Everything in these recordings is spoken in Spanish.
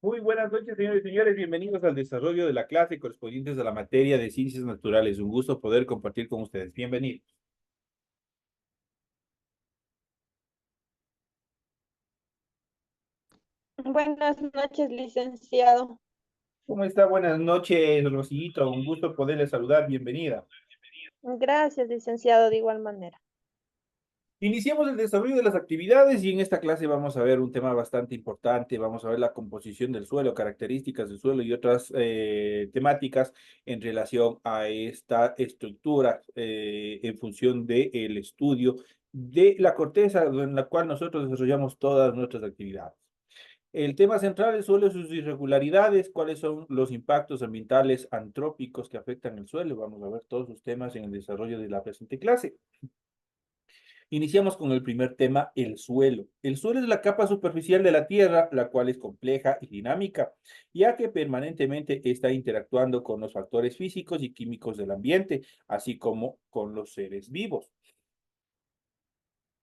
Muy buenas noches, señores y señores. Bienvenidos al desarrollo de la clase correspondientes a la materia de ciencias naturales. Un gusto poder compartir con ustedes. Bienvenidos. Buenas noches, licenciado. ¿Cómo está? Buenas noches, Rosito. Un gusto poderle saludar. Bienvenida. Gracias, licenciado, de igual manera. Iniciamos el desarrollo de las actividades y en esta clase vamos a ver un tema bastante importante. Vamos a ver la composición del suelo, características del suelo y otras temáticas en relación a esta estructura en función del estudio de la corteza en la cual nosotros desarrollamos todas nuestras actividades. El tema central del suelo, sus irregularidades, cuáles son los impactos ambientales antrópicos que afectan el suelo. Vamos a ver todos sus temas en el desarrollo de la presente clase. Iniciamos con el primer tema, el suelo. El suelo es la capa superficial de la Tierra, la cual es compleja y dinámica, ya que permanentemente está interactuando con los factores físicos y químicos del ambiente, así como con los seres vivos.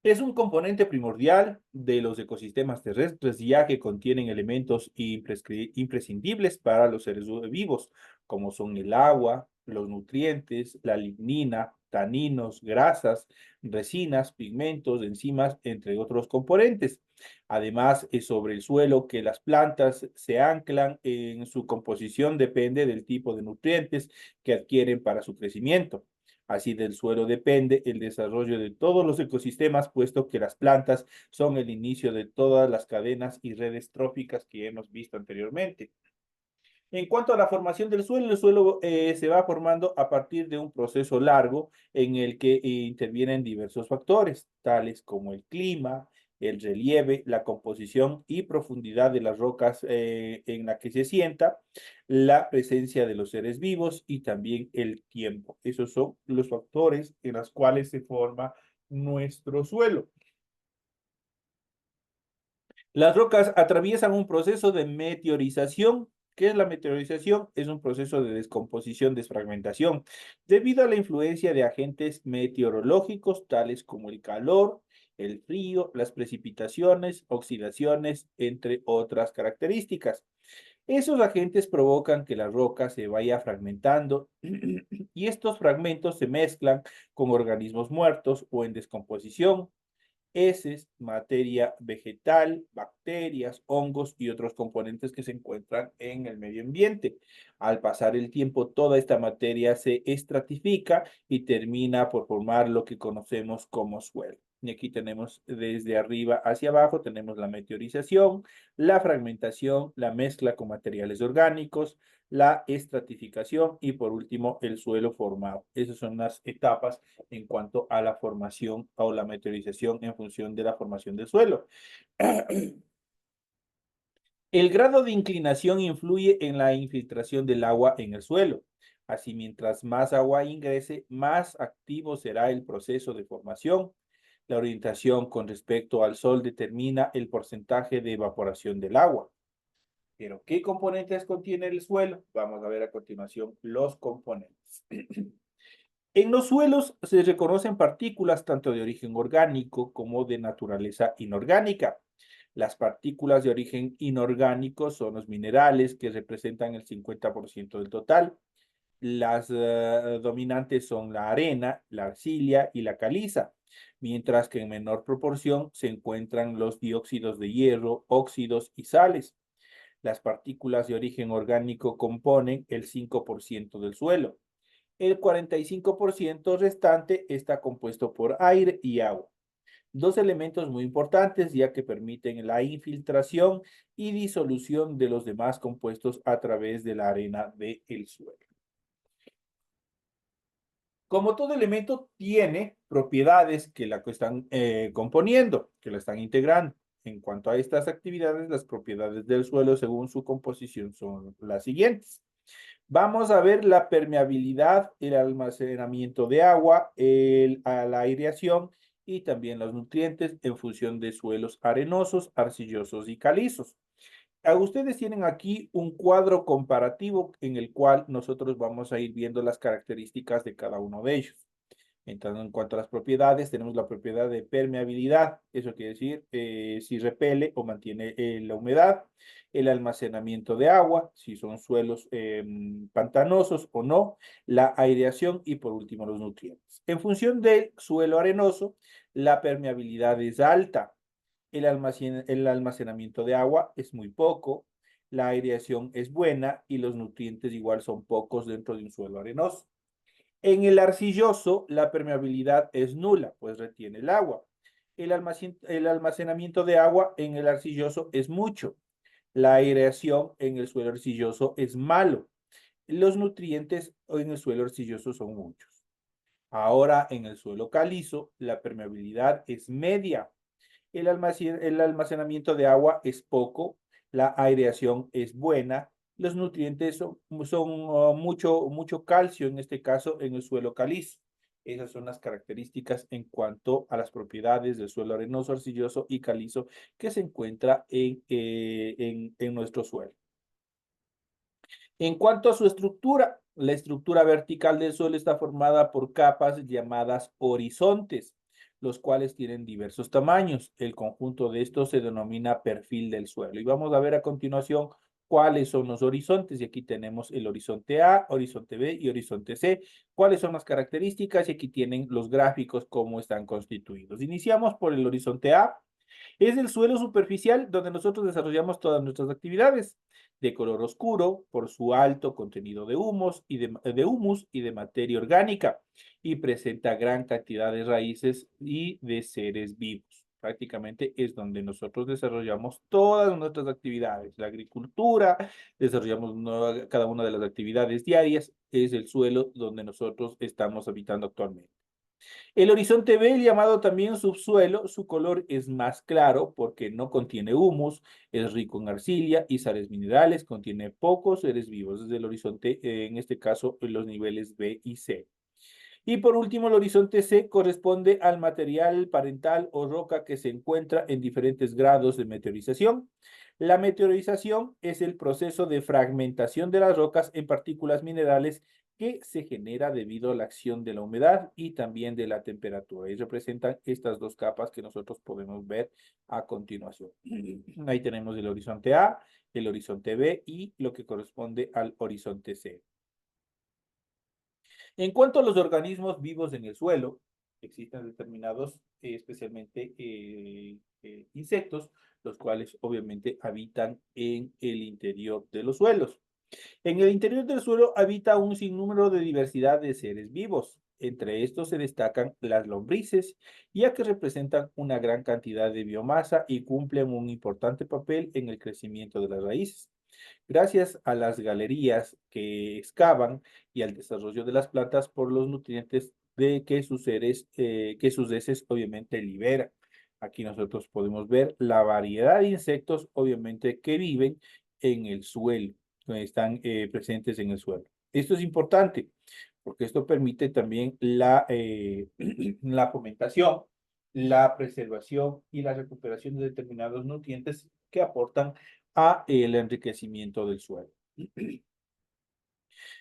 Es un componente primordial de los ecosistemas terrestres, ya que contienen elementos imprescindibles para los seres vivos, como son el agua, los nutrientes, la lignina, taninos, grasas, resinas, pigmentos, enzimas, entre otros componentes. Además, es sobre el suelo que las plantas se anclan en su composición, depende del tipo de nutrientes que adquieren para su crecimiento. Así del suelo depende el desarrollo de todos los ecosistemas, puesto que las plantas son el inicio de todas las cadenas y redes tróficas que hemos visto anteriormente. En cuanto a la formación del suelo, el suelo se va formando a partir de un proceso largo en el que intervienen diversos factores, tales como el clima, el relieve, la composición y profundidad de las rocas en la que se sienta, la presencia de los seres vivos y también el tiempo. Esos son los factores en los cuales se forma nuestro suelo. Las rocas atraviesan un proceso de meteorización. ¿Qué es la meteorización? Es un proceso de descomposición, desfragmentación, debido a la influencia de agentes meteorológicos tales como el calor, el frío, las precipitaciones, oxidaciones, entre otras características. Esos agentes provocan que la roca se vaya fragmentando y estos fragmentos se mezclan con organismos muertos o en descomposición, heces, materia vegetal, bacterias, hongos y otros componentes que se encuentran en el medio ambiente. Al pasar el tiempo, toda esta materia se estratifica y termina por formar lo que conocemos como suelo. Y aquí tenemos desde arriba hacia abajo, tenemos la meteorización, la fragmentación, la mezcla con materiales orgánicos, la estratificación y por último el suelo formado. Esas son las etapas en cuanto a la formación o la meteorización en función de la formación del suelo. El grado de inclinación influye en la infiltración del agua en el suelo. Así, mientras más agua ingrese, más activo será el proceso de formación. La orientación con respecto al sol determina el porcentaje de evaporación del agua. Pero, ¿qué componentes contiene el suelo? Vamos a ver a continuación los componentes. En los suelos se reconocen partículas tanto de origen orgánico como de naturaleza inorgánica. Las partículas de origen inorgánico son los minerales que representan el 50% del total. Las dominantes son la arena, la arcilla y la caliza, mientras que en menor proporción se encuentran los dióxidos de hierro, óxidos y sales. Las partículas de origen orgánico componen el 5% del suelo. El 45% restante está compuesto por aire y agua. Dos elementos muy importantes ya que permiten la infiltración y disolución de los demás compuestos a través de la arena del suelo. Como todo elemento tiene propiedades que la están componiendo, que la están integrando. En cuanto a estas actividades, las propiedades del suelo según su composición son las siguientes. Vamos a ver la permeabilidad, el almacenamiento de agua, la aireación y también los nutrientes en función de suelos arenosos, arcillosos y calizos. Ustedes tienen aquí un cuadro comparativo en el cual nosotros vamos a ir viendo las características de cada uno de ellos. Entonces, en cuanto a las propiedades, tenemos la propiedad de permeabilidad. Eso quiere decir si repele o mantiene la humedad. El almacenamiento de agua, si son suelos pantanosos o no. La aireación y por último los nutrientes. En función del suelo arenoso, la permeabilidad es alta. El almacenamiento de agua es muy poco. La aireación es buena y los nutrientes igual son pocos dentro de un suelo arenoso. En el arcilloso, la permeabilidad es nula, pues retiene el agua. El almacenamiento de agua en el arcilloso es mucho. La aireación en el suelo arcilloso es malo. Los nutrientes en el suelo arcilloso son muchos. Ahora, en el suelo calizo, la permeabilidad es media. El almacenamiento de agua es poco, la aireación es buena, los nutrientes son mucho calcio, en este caso, en el suelo calizo. Esas son las características en cuanto a las propiedades del suelo arenoso, arcilloso y calizo que se encuentra en nuestro suelo. En cuanto a su estructura, la estructura vertical del suelo está formada por capas llamadas horizontes, los cuales tienen diversos tamaños. El conjunto de estos se denomina perfil del suelo. Y vamos a ver a continuación cuáles son los horizontes. Y aquí tenemos el horizonte A, horizonte B y horizonte C. ¿Cuáles son las características? Y aquí tienen los gráficos, cómo están constituidos. Iniciamos por el horizonte A. Es el suelo superficial donde nosotros desarrollamos todas nuestras actividades, de color oscuro por su alto contenido de humus y de materia orgánica, y presenta gran cantidad de raíces y de seres vivos. Prácticamente es donde nosotros desarrollamos todas nuestras actividades. La agricultura, desarrollamos cada una de las actividades diarias, es el suelo donde nosotros estamos habitando actualmente. El horizonte B, llamado también subsuelo, su color es más claro porque no contiene humus, es rico en arcilla y sales minerales, contiene pocos seres vivos. Desde el horizonte, en este caso, en los niveles B y C. Y por último, el horizonte C corresponde al material parental o roca que se encuentra en diferentes grados de meteorización. La meteorización es el proceso de fragmentación de las rocas en partículas minerales que se genera debido a la acción de la humedad y también de la temperatura. Y representan estas dos capas que nosotros podemos ver a continuación. Ahí tenemos el horizonte A, el horizonte B y lo que corresponde al horizonte C. En cuanto a los organismos vivos en el suelo, existen determinados, especialmente insectos, los cuales obviamente habitan en el interior de los suelos. En el interior del suelo habita un sinnúmero de diversidad de seres vivos. Entre estos se destacan las lombrices, ya que representan una gran cantidad de biomasa y cumplen un importante papel en el crecimiento de las raíces. Gracias a las galerías que excavan y al desarrollo de las plantas por los nutrientes de que sus heces obviamente liberan. Aquí nosotros podemos ver la variedad de insectos obviamente que viven en el suelo, que están presentes en el suelo. Esto es importante porque esto permite también la fomentación, la preservación y la recuperación de determinados nutrientes que aportan a el enriquecimiento del suelo.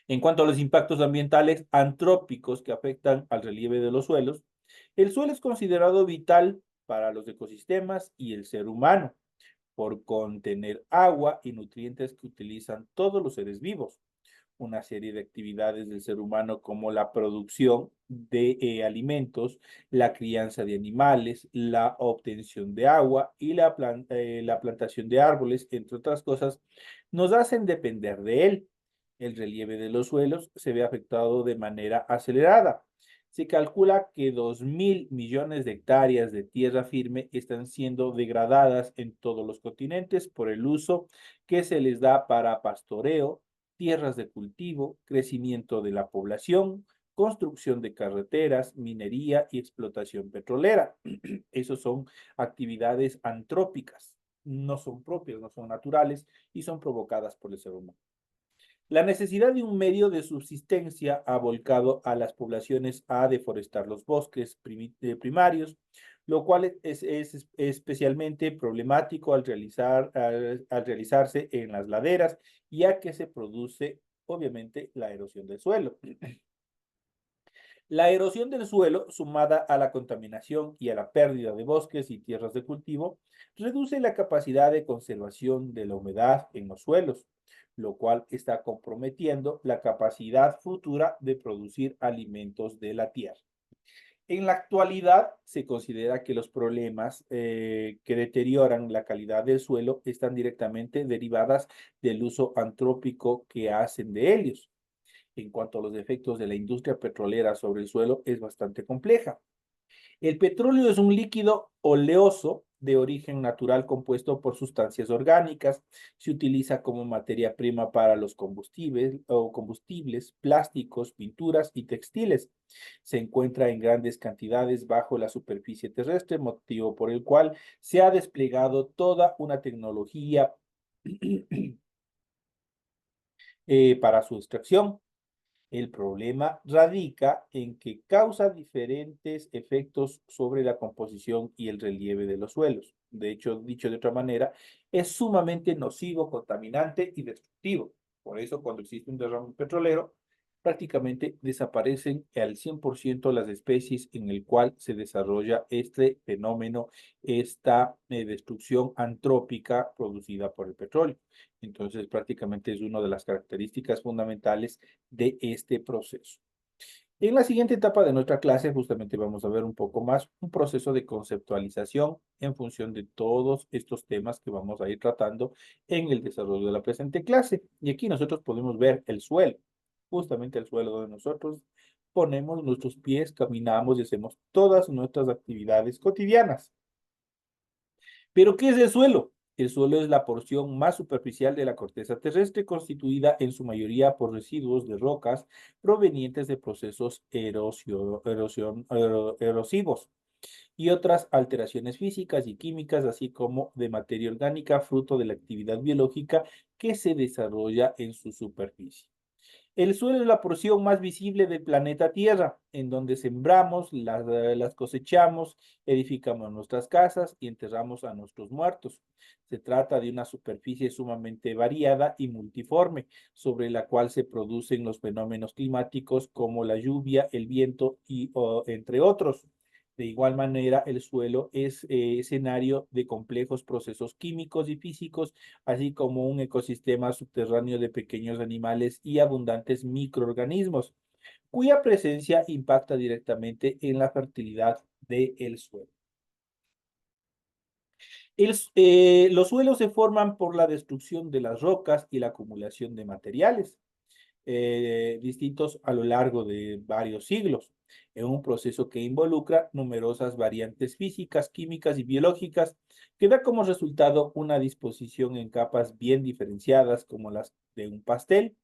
En cuanto a los impactos ambientales antrópicos que afectan al relieve de los suelos, el suelo es considerado vital para los ecosistemas y el ser humano por contener agua y nutrientes que utilizan todos los seres vivos. Una serie de actividades del ser humano como la producción de alimentos, la crianza de animales, la obtención de agua y la plantación de árboles, entre otras cosas, nos hacen depender de él. El relieve de los suelos se ve afectado de manera acelerada. Se calcula que 2.000 millones de hectáreas de tierra firme están siendo degradadas en todos los continentes por el uso que se les da para pastoreo, tierras de cultivo, crecimiento de la población, construcción de carreteras, minería y explotación petrolera. Esas son actividades antrópicas, no son propias, no son naturales y son provocadas por el ser humano. La necesidad de un medio de subsistencia ha volcado a las poblaciones a deforestar los bosques primarios, lo cual es especialmente problemático al realizarse en las laderas, ya que se produce, obviamente, la erosión del suelo. La erosión del suelo, sumada a la contaminación y a la pérdida de bosques y tierras de cultivo, reduce la capacidad de conservación de la humedad en los suelos, lo cual está comprometiendo la capacidad futura de producir alimentos de la tierra. En la actualidad se considera que los problemas que deterioran la calidad del suelo están directamente derivadas del uso antrópico que hacen de ellos. En cuanto a los efectos de la industria petrolera sobre el suelo, es bastante compleja. El petróleo es un líquido oleoso de origen natural compuesto por sustancias orgánicas. Se utiliza como materia prima para los combustibles, plásticos, pinturas y textiles. Se encuentra en grandes cantidades bajo la superficie terrestre, motivo por el cual se ha desplegado toda una tecnología para su extracción. El problema radica en que causa diferentes efectos sobre la composición y el relieve de los suelos. De hecho, dicho de otra manera, es sumamente nocivo, contaminante y destructivo. Por eso, cuando existe un derrame petrolero, prácticamente desaparecen al 100% las especies en el cual se desarrolla este fenómeno, esta destrucción antrópica producida por el petróleo. Entonces, prácticamente es una de las características fundamentales de este proceso. En la siguiente etapa de nuestra clase, justamente vamos a ver un poco más un proceso de conceptualización en función de todos estos temas que vamos a ir tratando en el desarrollo de la presente clase. Y aquí nosotros podemos ver el suelo, justamente el suelo donde nosotros ponemos nuestros pies, caminamos y hacemos todas nuestras actividades cotidianas. ¿Pero qué es el suelo? El suelo es la porción más superficial de la corteza terrestre, constituida en su mayoría por residuos de rocas provenientes de procesos erosivos y otras alteraciones físicas y químicas, así como de materia orgánica, fruto de la actividad biológica que se desarrolla en su superficie. El suelo es la porción más visible del planeta Tierra, en donde sembramos, las cosechamos, edificamos nuestras casas y enterramos a nuestros muertos. Se trata de una superficie sumamente variada y multiforme, sobre la cual se producen los fenómenos climáticos como la lluvia, el viento y entre otros. De igual manera, el suelo es escenario de complejos procesos químicos y físicos, así como un ecosistema subterráneo de pequeños animales y abundantes microorganismos, cuya presencia impacta directamente en la fertilidad del suelo. Los suelos se forman por la destrucción de las rocas y la acumulación de materiales distintos a lo largo de varios siglos, en un proceso que involucra numerosas variantes físicas, químicas y biológicas, que da como resultado una disposición en capas bien diferenciadas como las de un pastel,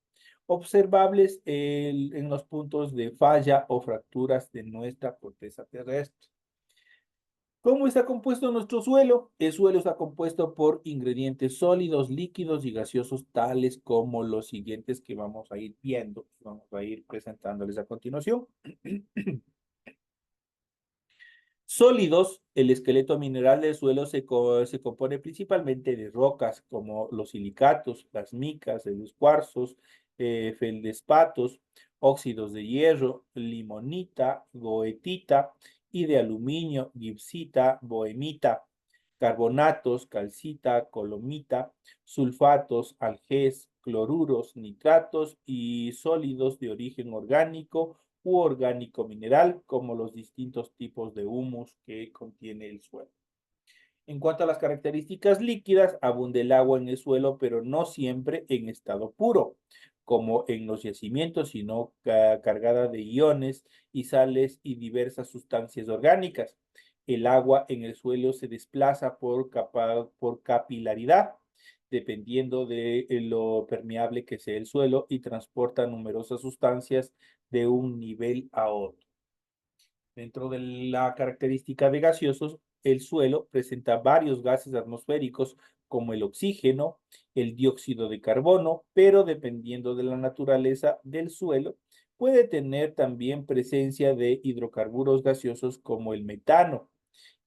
observables en los puntos de falla o fracturas de nuestra corteza terrestre. ¿Cómo está compuesto nuestro suelo? El suelo está compuesto por ingredientes sólidos, líquidos y gaseosos, tales como los siguientes que vamos a ir viendo, vamos a ir presentándoles a continuación. Sólidos, el esqueleto mineral del suelo se compone principalmente de rocas como los silicatos, las micas, los cuarzos, feldespatos, óxidos de hierro, limonita, goetita y de aluminio, gipsita, bohemita, carbonatos, calcita, colomita, sulfatos, algés, cloruros, nitratos y sólidos de origen orgánico u orgánico mineral, como los distintos tipos de humus que contiene el suelo. En cuanto a las características líquidas, abunda el agua en el suelo, pero no siempre en estado puro, como en los yacimientos, sino cargada de iones y sales y diversas sustancias orgánicas. El agua en el suelo se desplaza por capilaridad, dependiendo de lo permeable que sea el suelo, y transporta numerosas sustancias de un nivel a otro. Dentro de la característica de gaseosos, el suelo presenta varios gases atmosféricos como el oxígeno, el dióxido de carbono, pero dependiendo de la naturaleza del suelo, puede tener también presencia de hidrocarburos gaseosos como el metano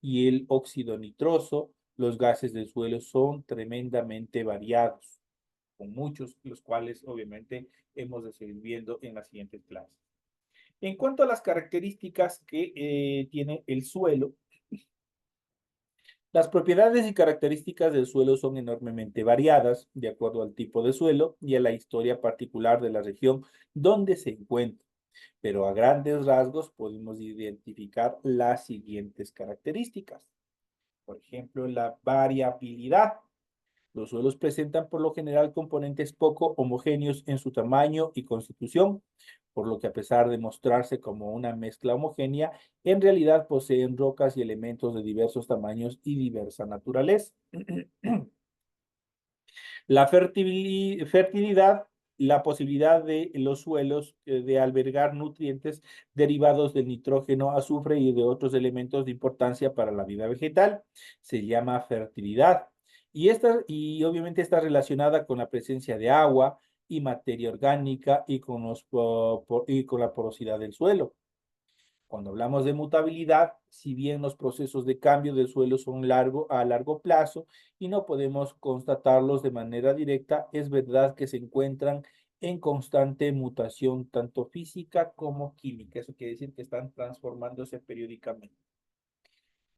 y el óxido nitroso. Los gases del suelo son tremendamente variados, con muchos, los cuales obviamente hemos de seguir viendo en las siguientes clases. En cuanto a las características que tiene el suelo, las propiedades y características del suelo son enormemente variadas de acuerdo al tipo de suelo y a la historia particular de la región donde se encuentra, pero a grandes rasgos podemos identificar las siguientes características. Por ejemplo, la variabilidad. Los suelos presentan por lo general componentes poco homogéneos en su tamaño y constitución, por lo que a pesar de mostrarse como una mezcla homogénea, en realidad poseen rocas y elementos de diversos tamaños y diversa naturaleza. La fertilidad, la posibilidad de los suelos de albergar nutrientes derivados del nitrógeno, azufre y de otros elementos de importancia para la vida vegetal, se llama fertilidad. Y obviamente está relacionada con la presencia de agua y materia orgánica y y con la porosidad del suelo. Cuando hablamos de mutabilidad, si bien los procesos de cambio del suelo son a largo plazo y no podemos constatarlos de manera directa, es verdad que se encuentran en constante mutación, tanto física como química. Eso quiere decir que están transformándose periódicamente.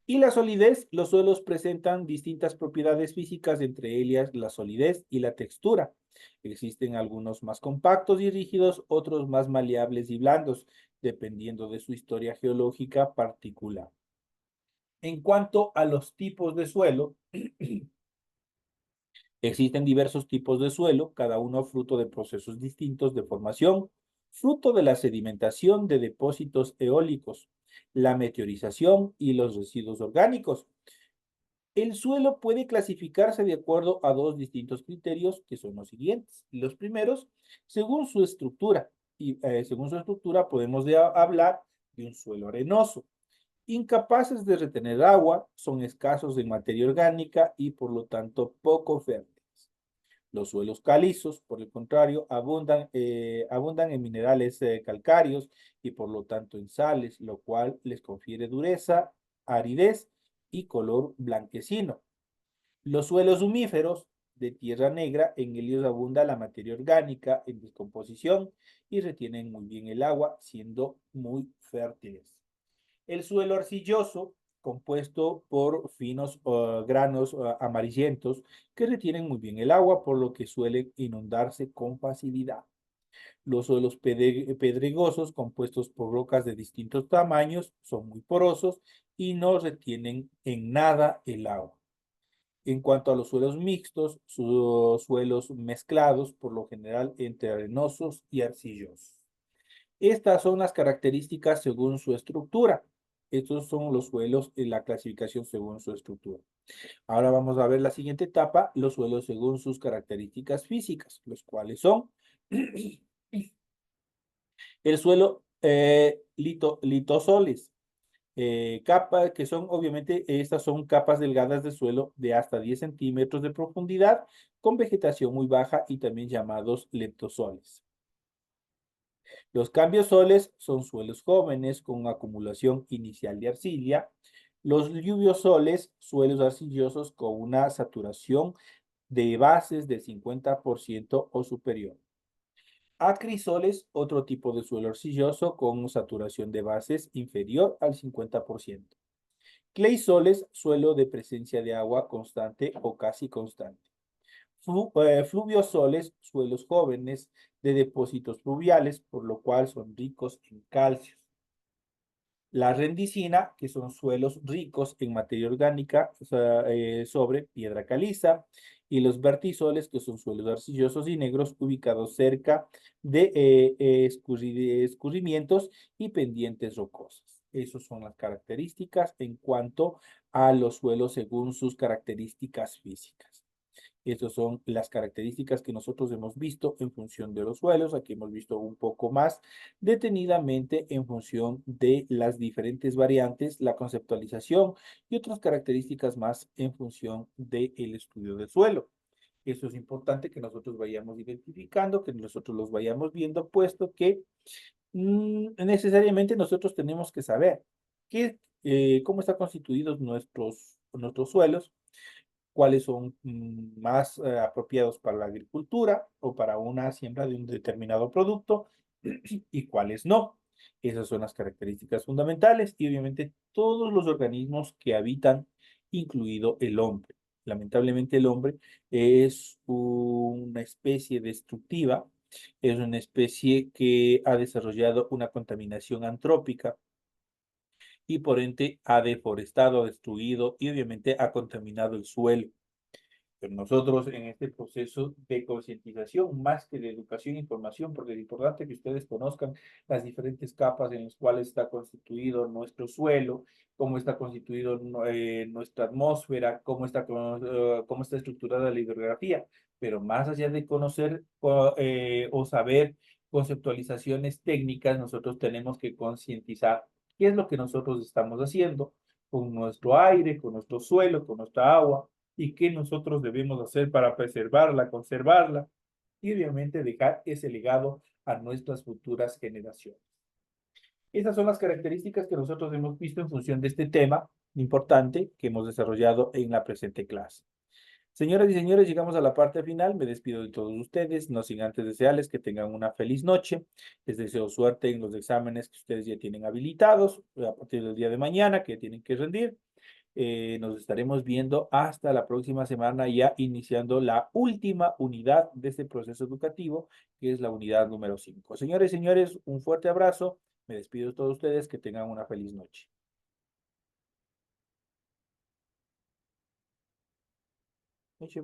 Y la solidez, los suelos presentan distintas propiedades físicas, entre ellas la solidez y la textura. Existen algunos más compactos y rígidos, otros más maleables y blandos, dependiendo de su historia geológica particular. En cuanto a los tipos de suelo, existen diversos tipos de suelo, cada uno fruto de procesos distintos de formación, fruto de la sedimentación de depósitos eólicos, la meteorización y los residuos orgánicos. El suelo puede clasificarse de acuerdo a dos distintos criterios que son los siguientes. Los primeros, según su estructura. Y según su estructura podemos hablar de un suelo arenoso. Incapaces de retener agua, son escasos en materia orgánica y por lo tanto poco fértiles. Los suelos calizos, por el contrario, abundan en minerales calcáreos y por lo tanto en sales, lo cual les confiere dureza, aridez y color blanquecino. Los suelos humíferos de tierra negra, en ellos abunda la materia orgánica en descomposición y retienen muy bien el agua, siendo muy fértiles. El suelo arcilloso, compuesto por finos granos amarillentos que retienen muy bien el agua, por lo que suelen inundarse con facilidad. Los suelos pedregosos, compuestos por rocas de distintos tamaños, son muy porosos y no retienen en nada el agua. En cuanto a los suelos mixtos, sus suelos mezclados, por lo general entre arenosos y arcillosos. Estas son las características según su estructura. Estos son los suelos en la clasificación según su estructura. Ahora vamos a ver la siguiente etapa, los suelos según sus características físicas, los cuales son el suelo litosoles, capas que son, obviamente, estas son capas delgadas de suelo de hasta 10 centímetros de profundidad con vegetación muy baja y también llamados leptosoles. Los cambiosoles son suelos jóvenes con acumulación inicial de arcilla. Los lluviosoles, suelos arcillosos con una saturación de bases del 50% o superior. Acrisoles, otro tipo de suelo arcilloso con saturación de bases inferior al 50%. Claysoles, suelo de presencia de agua constante o casi constante. Fluviosoles, suelos jóvenes de depósitos fluviales, por lo cual son ricos en calcio. La rendicina, que son suelos ricos en materia orgánica sobre piedra caliza, y los vertisoles, que son suelos arcillosos y negros ubicados cerca de escurrimientos y pendientes rocosas. Esas son las características en cuanto a los suelos según sus características físicas. Estas son las características que nosotros hemos visto en función de los suelos. Aquí hemos visto un poco más detenidamente en función de las diferentes variantes, la conceptualización y otras características más en función del estudio del suelo. Eso es importante que nosotros vayamos identificando, que nosotros los vayamos viendo, puesto que necesariamente nosotros tenemos que saber cómo están constituidos nuestros suelos, cuáles son más apropiados para la agricultura o para una siembra de un determinado producto y cuáles no. Esas son las características fundamentales y obviamente todos los organismos que habitan, incluido el hombre. Lamentablemente el hombre es una especie destructiva, es una especie que ha desarrollado una contaminación antrópica y por ende ha deforestado, destruido y obviamente ha contaminado el suelo. Pero nosotros en este proceso de concientización, más que de educación e información, porque es importante que ustedes conozcan las diferentes capas en las cuales está constituido nuestro suelo, cómo está constituido nuestra atmósfera, cómo está estructurada la hidrografía, pero más allá de conocer o saber conceptualizaciones técnicas, nosotros tenemos que concientizar qué es lo que nosotros estamos haciendo con nuestro aire, con nuestro suelo, con nuestra agua y qué nosotros debemos hacer para preservarla, conservarla y obviamente dejar ese legado a nuestras futuras generaciones. Esas son las características que nosotros hemos visto en función de este tema importante que hemos desarrollado en la presente clase. Señoras y señores, llegamos a la parte final. Me despido de todos ustedes, no sin antes desearles que tengan una feliz noche. Les deseo suerte en los exámenes que ustedes ya tienen habilitados a partir del día de mañana, que tienen que rendir. Nos estaremos viendo hasta la próxima semana, ya iniciando la última unidad de este proceso educativo, que es la unidad número 5. Señores y señores, un fuerte abrazo. Me despido de todos ustedes. Que tengan una feliz noche. Noche,